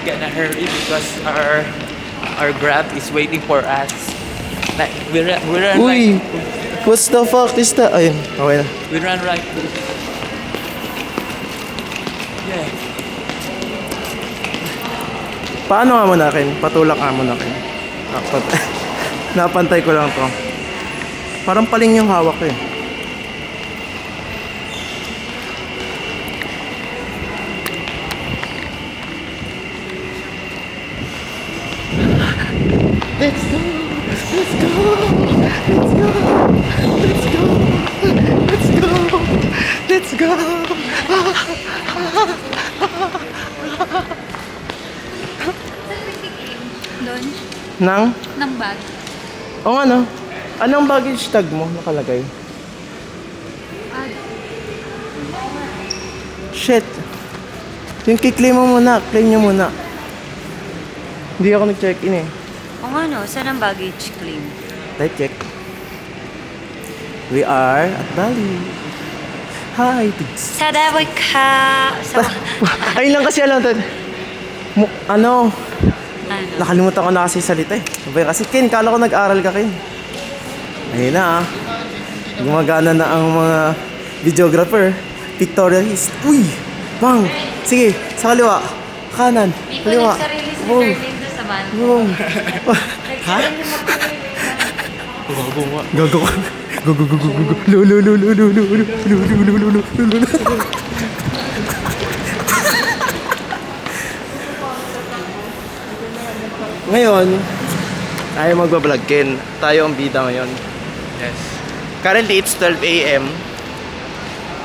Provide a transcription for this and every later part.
gonna hurry because our Grab is waiting for us. Like we run Uy! like What's the fuck is that? Ayun, okay na. we run right. Yeah. Paano nga mo na akin? Patulak nga mo na akin. Napantay ko lang to. Parang paling yung hawak ko eh. Let's go! Let's go! Let's go! Let's go! Let's go! Let's go! Doon? Nang? Bag. O ano? Anong baggage tag mo nakalagay? Shit! Yung kiklaim mo muna, claim nyo muna. Hindi ako nag-check-in eh. O ano, saan ang baggage claim? Let's check. We are at Bali. Hi, tigs. Sadawi ka! Ayun lang kasi alam to. Ano? Ano? Nakalimutan ko na kasi salita eh. Sabay kasi Ken, kala ko nag-aral ka Ken. Ayun na ah. Gumagana na ang mga videographer. Pictorialist. Uy! Bang! Sige, sa kaliwa. Kanan. Hindi ko Kaliwa. nagsarili si Wow. Darlene doon sa van. Wow. Ha? Gago ka. Gago, gago, gago. Lo. Ngayon, tayo magbablog Ken. Tayo ang bida ngayon. Yes. Currently, it's 12 a.m.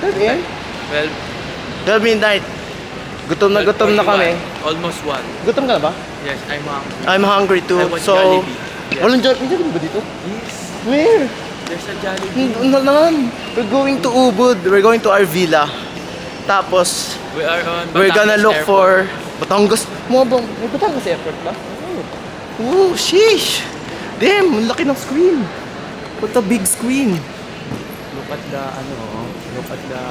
12 a.m? 12. 12 midnight. Gutom na kami. Almost 1. Gutom ka na ba? Yes, I'm hungry. I'm hungry too. I want So, Jollibee. Yes. walang Jollibee ba dito? Yes. Where? There's a Jollibee. Ano naman? We're going to Ubud. We're going to our villa. Tapos, We are on we're gonna Batangas look Airport. for Batangas. May Batangas Airport ba? Oh, sheesh! Damn, ang laki ng screen. What a big screen. Look at the look at the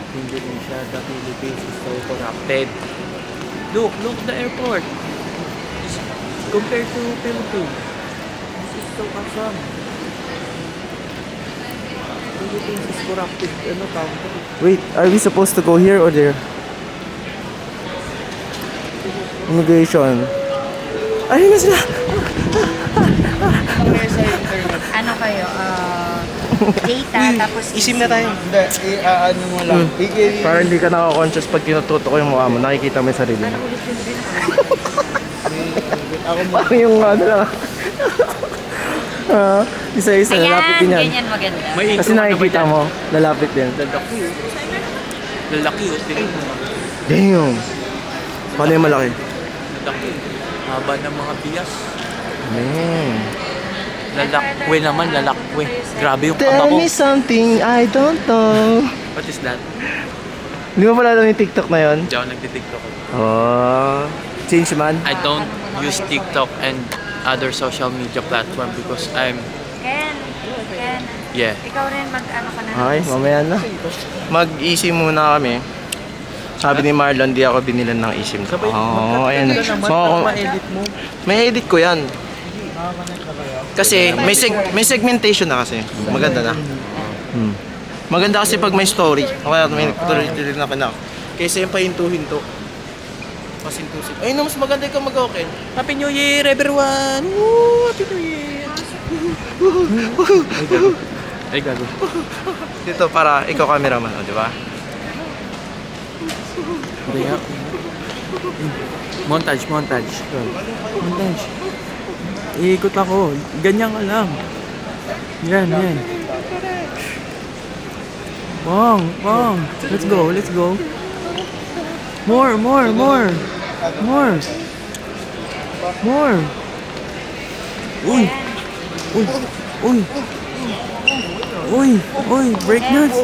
Indonesia, the Philippines is so corrupted. Look at the airport. Compared to Philippines, this is so awesome. Philippines is corrupted, country. Wait, are we supposed to go here or there? Immigration. Ayun na sila! Ano kayo? Data, tapos Isim na tayo. Hindi, ano mo lang. Parang hindi ka nakaka-conscious pag kinututo ko yung mukha mo. Nakikita mo yung sarili mo. Parang yung ano lang. Isa-isa, lalapit din yan. ganyan maganda. May Kasi intro ka na ba nakikita dyan? mo, lalapit din. Lalaki yun. Lalaki yun. Tingnan mo. Damn! Paano yung malaki? Lalaki. Haba ng mga bias. Man. Lalakwe naman, lalakwe. Grabe yung Tell kaba ko. me something I don't know. What is that? Hindi mo pala alam yung TikTok na yun? Hindi ako nagtitiktok. Oh, change man. I don't use TikTok and other social media platform because I'm, Ken, yeah. ikaw rin mag-ano ka na. Okay, mamaya na. Mag-easy muna kami. Sabi ni Marlon, di ako binilan ng eSIM. Oo, ayan. Ma-edit mo. May edit ko yan. Kasi may segmentation na kasi. Maganda na. Maganda kasi pag may story. Kaya may tuloy-tuloy na kinak. Kaysa yung pahinto-hinto. Mas intusive. Ay, no, mas maganda ikaw mag-okay. Happy New Year, everyone! Woo! Happy New Year! Ay, gago. Dito para ikaw cameraman, di ba? Montage. Montage. Iikot ako. Ganyan ka lang. Yan. Bang. Let's go. More. Uy, break nuts.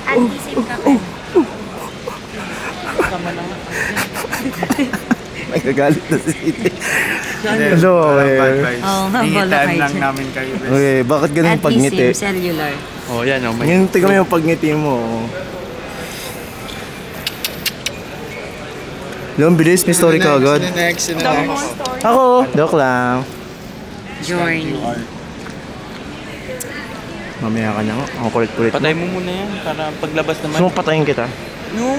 Antisim ka, Ken. Nagagalit na si City. Hello, Bad eh. vibes. Oo nga, bola Hingitaan kayo lang dyan. namin kayo. bes. Okay, bakit ganun yung pagngiti? Antisim, cellular. Oh, yan oh. May... Ngayon, tingnan mo yung pagngiti mo. Long bilis, may story ka agad. Sino next? Sino next? Ako, joke lang. Journey. Mamaya ka na ako. Ang kulit-kulit mo. Patay mo muna yan para paglabas naman. Gusto mo patayin kita? No!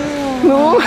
No!